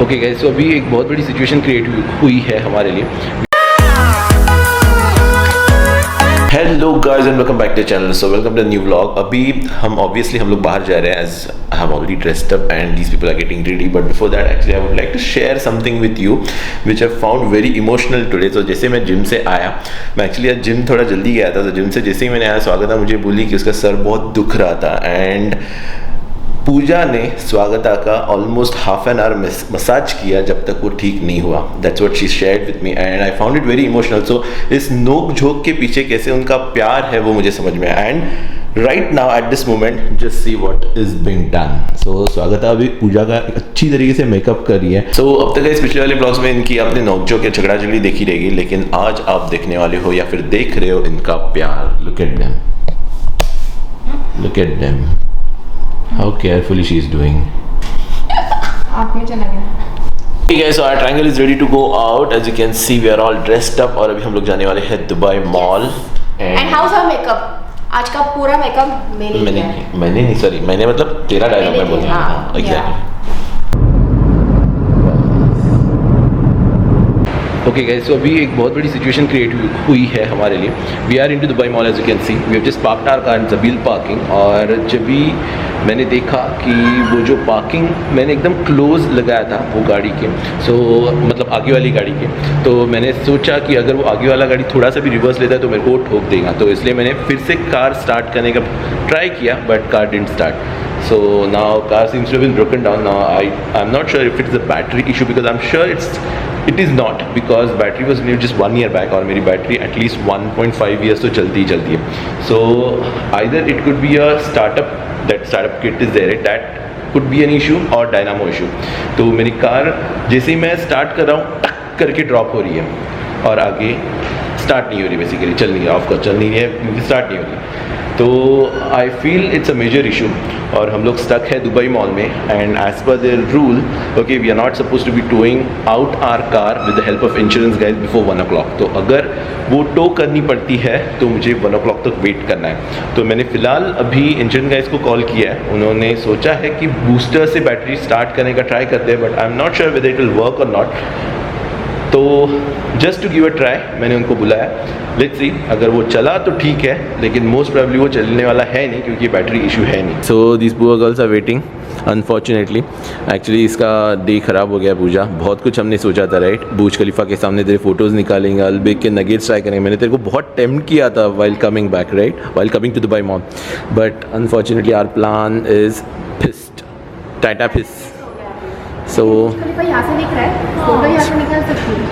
Okay guys, तो अभी एक बहुत बड़ी सिचुएशन क्रिएट हुई है हमारे लिए। Hello guys and welcome back to channel. So welcome to new vlog. अभी हम लोग बाहर जा रहे हैं, as I have already dressed up and these people are getting ready, but before that actually I would like to share something with you which I found very emotional today. तो जैसे मैं जिम से आया, मैं actually आज gym थोड़ा जल्दी गया था, तो जिम से जैसे ही मैंने आया, स्वागता मुझे बोली कि उसका सर बहुत दुख रहा था एंड पूजा ने स्वागता का almost half an hour massage किया जब तक वो ठीक नहीं हुआ। That's what she shared with me and I found it very emotional. So इस नोक झोंक के पीछे कैसे उनका प्यार है वो मुझे समझ में आया। And right now at this moment just see what is being done. So Swagata अभी पूजा का अच्छी तरीके से मेकअप कर रही है। सो अब तक इस पिछले वाले ब्लॉग्स में इनकी आपने नोक झोंक या झगड़ा झगड़ी देखी रहेगी, लेकिन आज आप देखने वाले हो या फिर देख रहे हो इनका प्यार। Look at them, look at them, how carefully she is doing. आँख में चला गया। Hey guys, so our triangle is ready to go out. As you can see, we are all dressed up और अभी हम लोग जाने वाले हैं Dubai mall. And how's our makeup? आज का पूरा मेकअप मैंने नहीं, सॉरी, मैंने मतलब तेरा डायलॉग में बोल रहा था। एग्जैक्टली। ओके गाइस, तो अभी एक बहुत बड़ी सिचुएशन क्रिएट हुई है हमारे लिए। We are into Dubai mall, as you can see we have just parked our car in Jabeel parking. और जब भी मैंने देखा कि वो जो पार्किंग मैंने एकदम क्लोज लगाया था वो गाड़ी के, सो मतलब आगे वाली गाड़ी के, तो मैंने सोचा कि अगर वो आगे वाला गाड़ी थोड़ा सा भी रिवर्स लेता है तो मेरे को ठोक देगा। तो इसलिए मैंने फिर से कार स्टार्ट करने का ट्राई किया, but car didn't start. So now car seems to have been broken down. Now I'm not sure if it's a battery issue, because I'm sure it is not, because battery was new just 1 year back और मेरी battery at least 1.5 years तो चलती है। So either it could be a startup kit is there, that could be an issue or dynamo issue। तो मेरी car जैसे ही मैं start कर रहा हूँ टक करके ड्रॉप हो रही है और आगे स्टार्ट नहीं हो रही, बेसिकली चल नहीं है, ऑफ कोर्स चल नहीं है, स्टार्ट नहीं हो रही। तो I feel it's a major issue और हम लोग स्टक है दुबई मॉल में। And as per their rule, okay, we are not suppose to be towing out our car with the help of insurance guys before 1 o'clock। तो अगर वो to करनी पड़ती है तो मुझे 1 o'clock तक वेट करना है। तो मैंने फ़िलहाल अभी इंश्योरेंस गाइज को कॉल किया है। उन्होंने सोचा है कि बूस्टर से बैटरी स्टार्ट करने का ट्राई करते हैं, but I am not sure whether it will work और नॉट। तो just to give a try मैंने उनको बुलाया। लेट्स सी, अगर वो चला तो ठीक है, लेकिन मोस्ट प्रोबेबली वो चलने वाला है नहीं क्योंकि बैटरी इशू है नहीं। So this poor girls are waiting unfortunately. Actually इसका डे ख़राब हो गया पूजा। बहुत कुछ हमने सोचा था, राइट? बुर्ज खलीफा के सामने तेरे फोटोज़ निकालेंगे, अल्बेक के नगेट्स ट्राई करेंगे। मैंने तेरे को बहुत टेम्प्ट किया था while coming back, right, while coming to Dubai mall, but unfortunately our plan is फिस्ट, टाटा फिस। सो यहाँ से दिख रहा है, फोटो यहाँ से निकाल सकती है।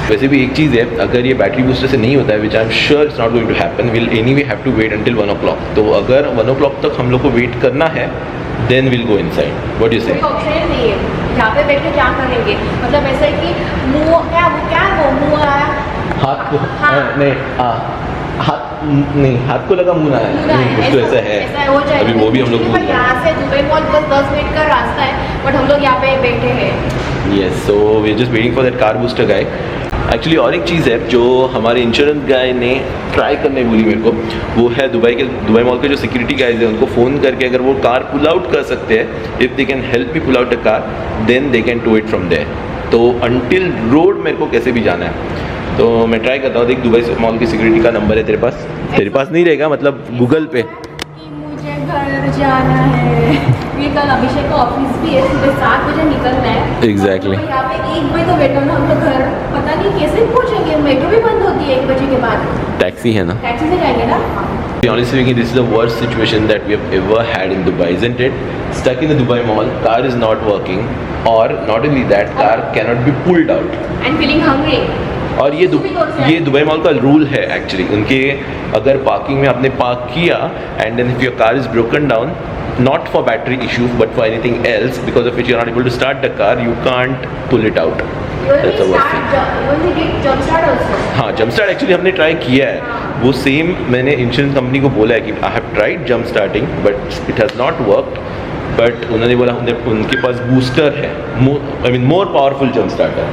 वैसे भी एक चीज़ है, अगर ये बैटरी बूस्टर से नहीं होता है, which I am sure it's not going to happen, will anyway have to wait until 1 o'clock। तो अगर 1 o'clock तक हम लोग को वेट करना है, then will go inside. What you say? Option नहीं है यहाँ पे बैठ के क्या करेंगे, मतलब ऐसा है कि मुंह आया, हाथ को नहीं, हाथ को लगा, मुंह आया, कुछ तो ऐसा है। अभी वो भी हम लोग यहाँ से दुबई मॉल बस 10 मिनट का रास्ता है, बट हम लोग यहाँ पे बैठे हैं। Yes, so we are just waiting for that car booster guy. Actually और एक चीज़ है जो हमारे इंश्योरेंस गाय ने ट्राई करने बोली मेरे को, वो है दुबई मॉल के जो सिक्योरिटी गाइज हैं उनको फ़ोन करके अगर वो कार पुल आउट कर सकते हैं, if they can help me pull out a car, then they can tow it from there. तो अंटिल रोड मेरे को कैसे भी जाना है, तो मैं ट्राई करता हूँ। देख, दुबई मॉल की सिक्योरिटी का नंबर है तेरे पास? तेरे पास नहीं रहेगा, मतलब गूगल पे। मुझे घर जाना है, ये कल अभिषेक का ऑफिस भी है, सुबह 7 बजे निकलना है। एग्जैक्टली। तो यहाँ पे 1 बजे तो वेट करना, हम लोग घर पता नहीं कैसे पहुँचेंगे, मेट्रो भी बंद होती है 1 बजे के बाद। टैक्सी है ना, टैक्सी से जाएंगे ना। Honestly speaking, this is the worst situation that we have ever had in Dubai, isn't it? Stuck in the Dubai mall, car is not working, or not only that, car cannot be pulled out. And feeling hungry. और ये Dubai mall का rule है actually, उनके अगर parking में आपने park किया and then if your car is broken down, not for battery issue but for anything else because of which you're not able to start the car, you can't pull it out. That's the worst thing. हाँ, jump start actually हमने try किया है, वो same मैंने insurance company को बोला है कि I have tried jump starting but it has not worked, but उन्होंने बोला उनके पास बूस्टर है, I mean more powerful jump starter.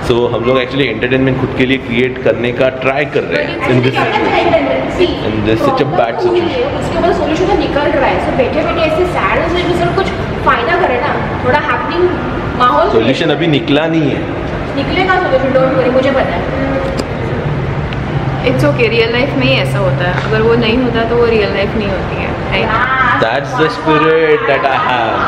So हम लोग एक्चुअली एंटरटेनमेंट खुद के लिए क्रिएट करने का ट्राई कर रहे हैं in this situation, in this such a bad situation. उसके बाद सॉल्यूशन निकल रहा है, सो बैठे बैठे ऐसे सोल्यूशन अभी निकला नहीं है। निकलेगा सोल्यूशन, डोंट वरी, मुझे पता है। इट्स ओके, रियल लाइफ में ही ऐसा होता है, अगर वो नहीं होता तो वो रियल लाइफ नहीं होती है, right? That's the spirit that I have,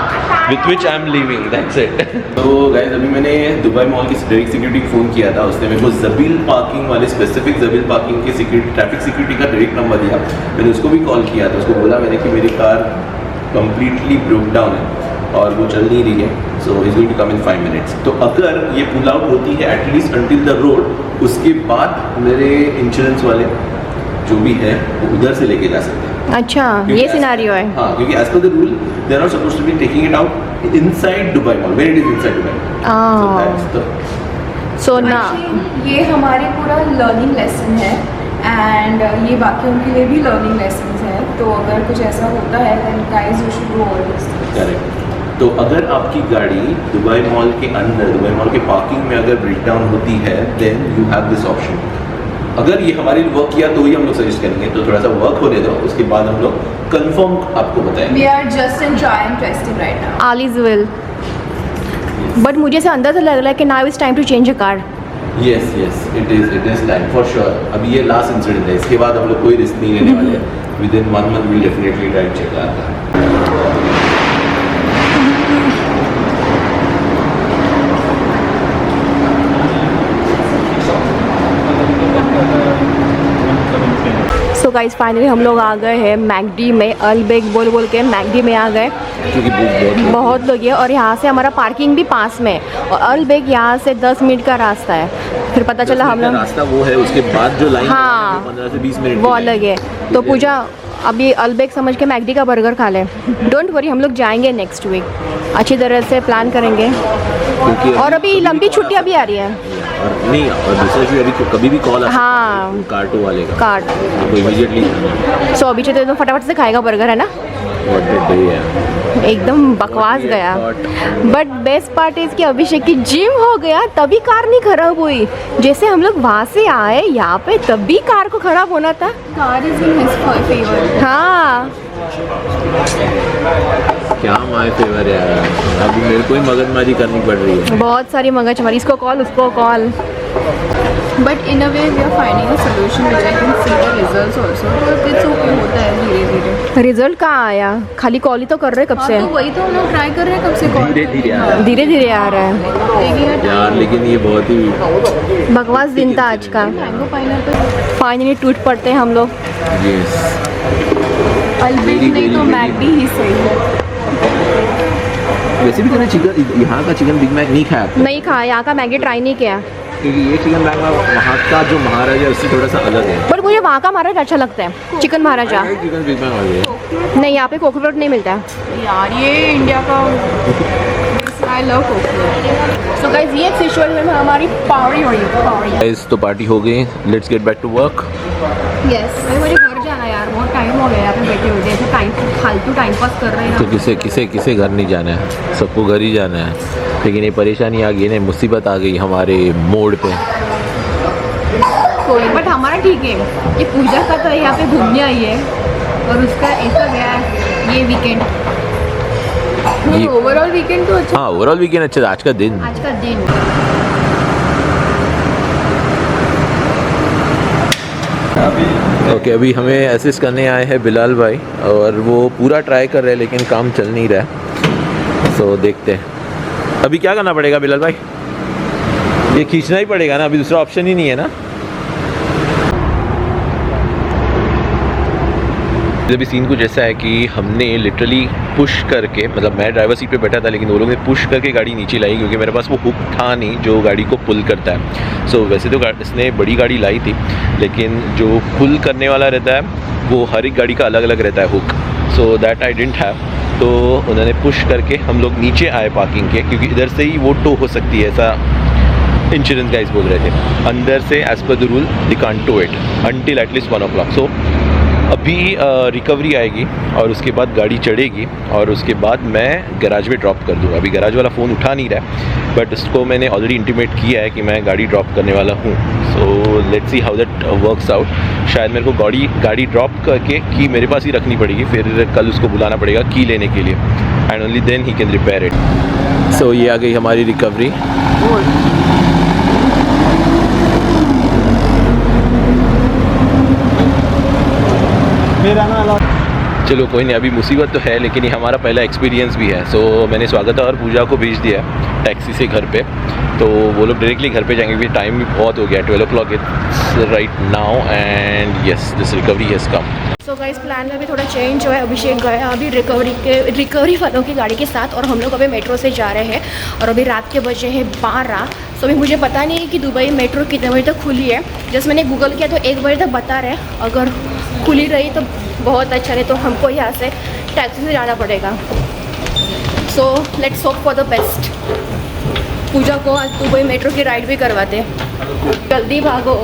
with which I'm living. That's it. तो गाइस अभी मैंने दुबई मॉल की डायरेक्ट सिक्योरिटी को फ़ोन किया था, उसने मेरे को जबील पार्किंग वाले स्पेसिफिक जबील पार्किंग के सिक्योरिटी ट्रैफिक सिक्योरिटी का डायरेक्ट नंबर दिया। मैंने उसको भी कॉल किया था, उसको बोला मैंने कि मेरी कार कम्प्लीटली ब्रोक डाउन है और वो चल नहीं रही है, so is going to come in 5 minutes. तो अगर ये पुल आउट होती है एटलीस्ट अंटिल द रोड, उसके बाद मेरे इंश्योरेंस वाले जो भी है वो उधर से लेके जा सकते हैं। अच्छा, ये सिनारियो है। हाँ, क्योंकि एज पर the rule they are not supposed to be taking it out inside Dubai mall, where it is inside Dubai. So ना ये हमारे पूरा लर्निंग लेसन है एंड ये बाकियों के लिए भी लर्निंग लेसन है। तो अगर कुछ ऐसा होता है then guys you should do all this. Correct. तो अगर आपकी गाड़ी दुबई मॉल के अंदर, दुबई मॉल के पार्किंग में अगर ब्रेक डाउन होती है, then you have this option. अगर ये हमारे लिए वर्क किया तो ही हम लोग सजेस्ट करेंगे, तो थोड़ा सा वर्क होने दो, उसके बाद हम लोग कंफर्म आपको बताएंगे। We are just in try and testing right now. All is well, but मुझे से अंदर से लग रहा है कि now it's time to change a car. Yes yes, it is time for sure. अभी ये लास्ट इंसिडेंट है, इसके बाद हम लोग कोई रिस्क नहीं लेने वाले हैं। Within 1 month we definitely try to check our. So guys finally हम लोग आ गए हैं मैकडी में, अलबेग बोल बोल के मैकडी में आ गए। क्योंकि बहुत लोग हैं और यहाँ से हमारा पार्किंग भी पास में है और अलबेग यहाँ से 10 मिनट का रास्ता है। फिर पता चला हम लोग रास्ता वो है, उसके बाद जो लाइन हाँ, 15 से 20 मिनट वो अलग है। तो पूजा अभी अलबेग समझ के मैकडी का बर्गर खा लें। डोंट वरी, हम लोग जाएंगे नेक्स्ट वीक, अच्छी तरह से प्लान करेंगे। और अभी लंबी छुट्टियाँ भी आ रही हैं और नहीं, और दूसरा भी अभी कभी भी कॉल हाँ, कार्टो वाले का कार्ड आपको इमीडिएटली। सो अभी तो फटाफट से खाएगा बर्गर, है ना? एकदम बकवास गया। बट बेस्ट पार्ट इज कि अभिषेक की जिम हो गया तभी कार नहीं खराब हुई। जैसे हम लोग वहाँ से आए यहाँ पे तभी कार को खराब होना था। Car is in his favour. हाँ, क्या माय फेवर यार, अभी मेरे को ही मगजमारी करनी पड़ रही है। बहुत सारी मगजमारी, इसको कॉल उसको call. But in a way we are finding a solution which I can see the results also. तो इट्स ओके, होता है धीरे धीरे। रिजल्ट कहाँ आया? खाली कॉल ही तो कर रहे कब से। तो वही तो हम लोग ट्राई कर रहे हैं कब से, कॉल धीरे धीरे आ रहा है। धीरे धीरे आ रहा है यार, लेकिन ये बहुत ही बकवास दिन था आज का। मैंगो पाइनएप्पल फाइनली टूट पड़ते हैं हम लोग। यस, अलबेग नहीं तो मैकडी ही सही है। वैसे भी मैंने चिकन, यहाँ का चिकन बिग मैक नहीं खाया नहीं खाया, यहाँ का मैगी ट्राई नहीं किया। क्योंकि ये चिकन मैक वहाँ का जो महाराजा है उससे थोड़ा सा अलग है। बट मुझे वहाँ का महाराजा अच्छा लगता है, चिकन महाराजा। चिकन बिग मैक वाले है। नहीं, यहाँ पे कोकोनट नहीं मिलता है यार, ये इंडिया का I love coconut. So guys ये सिचुएशन में हमारी पार्टी हो रही है। गाइस तो पार्टी हो गई, let's get back to work. Yes, मुझे घर जाना यार, बहुत टाइम हो गया यहाँ पे बैठे हुए, ऐसे टाइम फालतू टाइम पास कर रहे हैं। तो किसे घर नहीं जाना है, सबको घर ही जाना है। लेकिन ये परेशानी आ गई ना, मुसीबत आ गई हमारे मोड़ पे। कोई बट हमारा ठीक है, ये पूजा का तो यहाँ पे घूमने आई है और उसका ऐसा गया है ये वीकेंड। नहीं, ओवरऑल वीकेंड तो अच्छा। हाँ, ओवरऑल वीकेंड अच्छा था, आज का दिन। ओके, अभी हमें असिस्ट करने आए हैं बिलाल भाई और वो पूरा ट्राई कर रहे हैं लेकिन काम चल नहीं रहा है। सो देखते हैं अभी क्या करना पड़ेगा बिलाल भाई। ये खींचना ही पड़ेगा ना, अभी दूसरा ऑप्शन ही नहीं है ना। अभी सीन कुछ ऐसा है कि हमने लिटरली पुश करके, मतलब मैं ड्राइवर सीट पे बैठा था लेकिन वो लोग ने पुश करके गाड़ी नीचे लाई क्योंकि मेरे पास वो हुक था नहीं जो गाड़ी को पुल करता है। सो वैसे तो इसने बड़ी गाड़ी लाई थी लेकिन जो पुल करने वाला रहता है वो हर एक गाड़ी का अलग अलग रहता है hook. So that I didn't have, तो उन्होंने पुश करके हम लोग नीचे आए पार्किंग के, क्योंकि इधर से ही वो टो हो सकती है, ऐसा इंश्योरेंस गाइस बोल रहे थे। अंदर से एज पर the rule they can't tow it until at least 1 o'clock। So अभी रिकवरी आएगी और उसके बाद गाड़ी चढ़ेगी और उसके बाद मैं गैराज में ड्रॉप कर दूँगा। अभी गैराज वाला फ़ोन उठा नहीं रहा है बट उसको मैंने ऑलरेडी इंटीमेट किया है कि मैं गाड़ी ड्रॉप करने वाला हूँ। So let's see how that works out. शायद मेरे को गाड़ी ड्रॉप करके की मेरे पास ही रखनी पड़ेगी, फिर कल उसको बुलाना पड़ेगा की लेने के लिए। एंड ओनली देन ही कैन रिपेयर इट। सो ये आ गई हमारी रिकवरी। चलो कोई नहीं, अभी मुसीबत तो है लेकिन ये हमारा पहला एक्सपीरियंस भी है। सो मैंने स्वागत और पूजा को भेज दिया टैक्सी से घर पे, तो वो लोग डायरेक्टली घर पे जाएंगे क्योंकि टाइम भी बहुत हो गया, 12 o'clock it's right now and yes this recovery has come. So guys plan में भी थोड़ा चेंज हुआ है। अभिषेक गया अभी रिकवरी वालों की गाड़ी के साथ और हम लोग अभी मेट्रो से जा रहे हैं और अभी रात के बजे हैं 12। सो अभी मुझे पता नहीं है कि दुबई मेट्रो कितने बजे तक खुली है। जस्ट मैंने गूगल किया तो 1 बजे तक बता रहे हैं। अगर खुली रही तो बहुत अच्छा रहे, तो हमको यहाँ से टैक्सी से जाना पड़ेगा। So let's hope for the best. Pooja को आज दुबई मेट्रो की राइड भी करवाते, जल्दी भागो।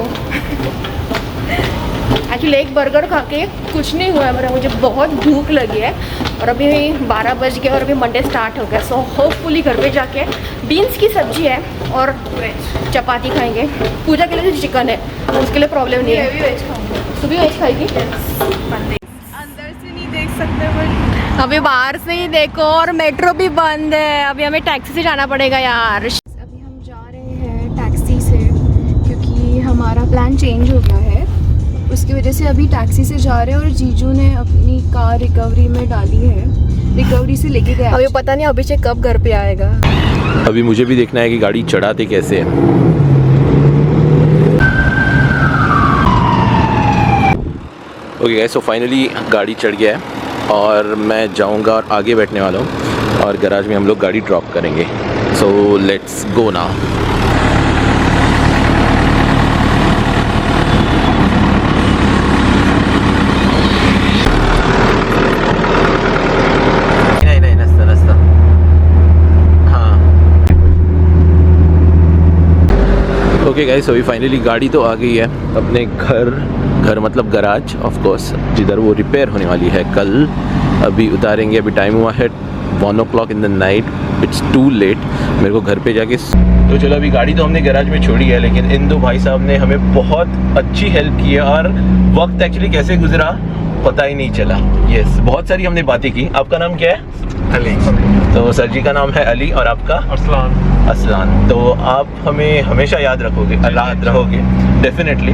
एक्चुअली एक बर्गर खा के कुछ नहीं हुआ है, मुझे बहुत भूख लगी है और अभी 12 बज गए और अभी मंडे स्टार्ट हो गया। सो होपफुली घर पे जाके बीन्स की सब्जी है और चपाती खाएंगे। पूजा के लिए तो चिकन है, उसके लिए प्रॉब्लम नहीं है। वेज खाऊंगी, तू भी वेज खाएगी? अंदर से नहीं देख सकते बट अभी बाहर से ही देखो और मेट्रो भी बंद है। अभी हमें टैक्सी से जाना पड़ेगा यार। अभी हम जा रहे हैं टैक्सी से क्योंकि हमारा प्लान चेंज हो गया है, उसकी वजह से अभी टैक्सी से जा रहे हैं। और जीजू ने अपनी कार रिकवरी में डाली है, रिकवरी से लेके गया। अभी पता नहीं अभिषेक कब घर पे आएगा। अभी मुझे भी देखना है कि गाड़ी चढ़ाते कैसे है। ओके गाइस, सो फाइनली गाड़ी चढ़ गया है और मैं जाऊंगा और आगे बैठने वाला हूँ और गैराज में हम लोग गाड़ी ड्रॉप करेंगे। So let's go now. नहीं रास्ता हाँ। ओके गाइस, अभी फाइनली गाड़ी तो आ गई है अपने घर मतलब गराज ऑफ कोर्स, जिधर वो रिपेयर होने वाली है कल। अभी उतारेंगे, अभी टाइम हुआ है 1 o'clock in the night, it's too late मेरे को घर पे जाके। तो चलो अभी गाड़ी तो हमने गैराज में छोड़ी है, लेकिन इन दो भाई साहब ने हमें बहुत अच्छी हेल्प की है और वक्त एक्चुअली कैसे गुजरा पता ही नहीं चला। यस, बहुत सारी हमने बातें की। आपका नाम क्या है? अली। तो सर जी का नाम है अली और आपका? असलान। तो आप हमें हमेशा याद रखोगे, याद रहोगे डेफिनेटली,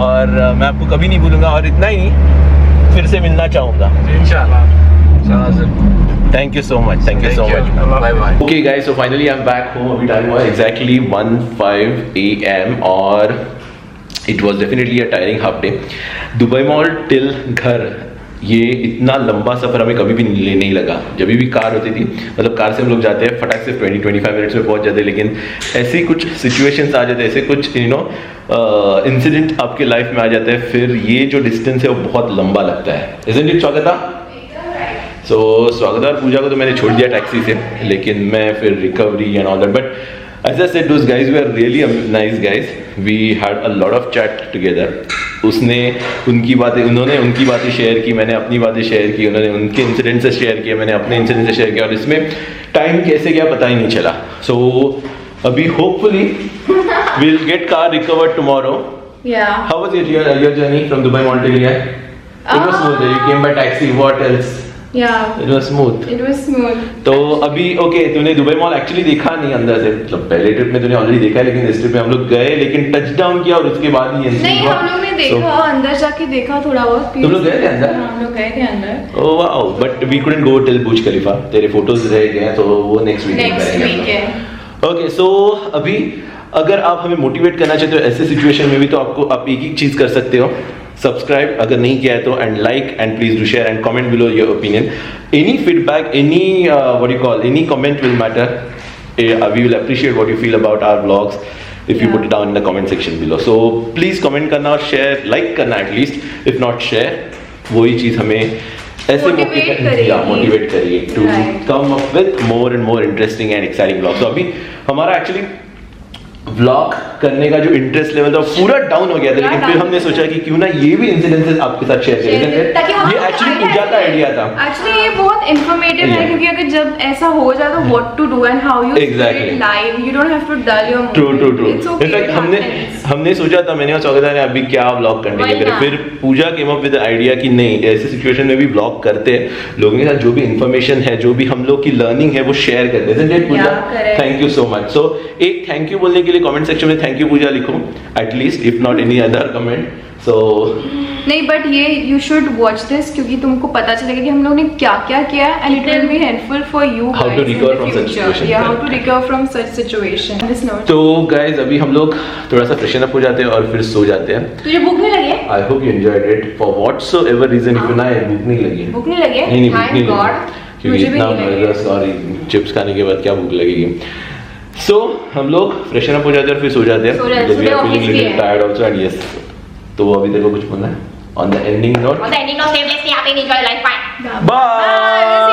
और मैं आपको कभी नहीं भूलूंगा। और इतना ही नहीं, फिर से मिलना चाहूँगा इंशाल्लाह। Thank you so much, thank you so much, bye bye. Okay guys, so finally I am back home. अभी टाइम हुआ एग्जैक्टली 1:05 AM और it was definitely a tiring half day. Dubai mall till घर, ये इतना लंबा सफ़र हमें कभी भी नहीं लगा। जब भी कार होती थी, मतलब कार से हम लोग जाते हैं फटाक से 20-25 मिनट्स में पहुंच जाते हैं, लेकिन ऐसे कुछ सिचुएशंस आ जाते हैं, ऐसे कुछ इंसिडेंट आपके लाइफ में आ जाते हैं, फिर ये जो डिस्टेंस है वो बहुत लंबा लगता है। इज़न्ट इट स्वागता? सो स्वागता और पूजा को तो मैंने छोड़ दिया टैक्सी से, लेकिन मैं फिर recovery and all that, but as I said, those guys were really nice guys. We had a lot of chat together. उन्होंने उनकी बातें शेयर की, मैंने अपनी बातें शेयर की, उन्होंने उनके इंसिडेंट से शेयर किया, मैंने अपने इंसिडेंट से शेयर किया, और इसमें टाइम कैसे गया पता ही नहीं चला। सो अभी hopefully we'll get car recovered tomorrow. Yeah. How was your journey from Dubai Mall to here? It was smooth. You came by taxi. What else? Yeah. It was smooth. It was smooth. तो अभी okay, तूने Dubai mall actually देखा नहीं अंदर से, मतलब पहले trip में तूने ऑलरेडी देखा है, लेकिन इस ट्रिप में हम लोग गए, लेकिन टच डाउन किया और उसके बाद ही नहीं, हम लोग ने देखा, अंदर जाके देखा थोड़ा बहुत। तुम लोग गए थे अंदर? हाँ, हम लोग गए थे अंदर। Oh wow, but we couldn't go till Burj Khalifa. तेरे फोटोज रह गए हैं, तो वो नेक्स्ट वीक है। ओके, सो अभी अगर आप हमें मोटिवेट करना चाहते हो ऐसे सिचुएशन में भी, तो आप एक ही चीज कर सकते हो, सब्सक्राइब अगर नहीं किया है तो, and like, and please do share and comment below your opinion. Any feedback, any what you call, any comment will matter. We will appreciate what you feel about our vlogs if you put it down in the comment section below. So please comment करना और share, like करना at least, if not share. वही चीज हमें ऐसे motivate करेगी to come up with more and more interesting and exciting vlogs. So अभी हमारा actually व्लॉग करने का जो इंटरेस्ट लेवल था पूरा डाउन हो गया था, लेकिन फिर हमने सोचा कि क्यों ना ये भी इंसिडेंसेस आपके साथ शेयर करें, ताकि हम ये एक्चुअली पूजा का आइडिया था। एक्चुअली ये बहुत इंफॉर्मेटिव है, क्योंकि अगर जब ऐसा हो जाए तो what to do and how you Exactly. Live, you don't have to dull your true in fact हमने सोचा था, मैंने और स्वागत ने अभी क्या व्लॉग करने के लिए, फिर पूजा केम अप विद आइडिया कि नहीं ऐसे सिचुएशन में भी व्लॉग करते हैं, लोगों के साथ जो भी इंफॉर्मेशन है, जो भी हम लोग की लर्निंग है वो शेयर करते हैं। Pooja thank you so much. So एक थैंक यू बोलने के लिए कमेंट सेक्शन में थैंक यू पूजा लिखो at least, if not any other comment. So नहीं, बट ये यू शुड वॉच दिस, क्योंकि तुमको पता चलेगा कि हम लोग ने क्या क्या किया, and it will be helpful for you How to recover from such situation. या how to recover from such situation. This note. तो गाइज अभी हम लोग थोड़ा सा फ्रेशन अप हो जाते हैं और फिर सो जाते हैं। तुझे भूख नहीं लगी? I hope you enjoyed it for whatsoever reason. If ना भूख नहीं लगी, भूख नहीं लगी? नहीं भूख नहीं Thank God. लगी, क्योंकि मुझे भी इतना नहीं लगी। बर्गर्स और चिप्स खाने के बाद क्या भूख लगेगी। सो हम लोग फ्रेशन अप हो जाते हैं और फिर सो जाते हैं। सो जाते हैं, We are सुबह feeling office भी little है। tired also and yes। तो वो अभी तेरे को कुछ बोलना है on the ending note? On the ending of stay blessed, stay happy, and enjoy life. Bye. Bye.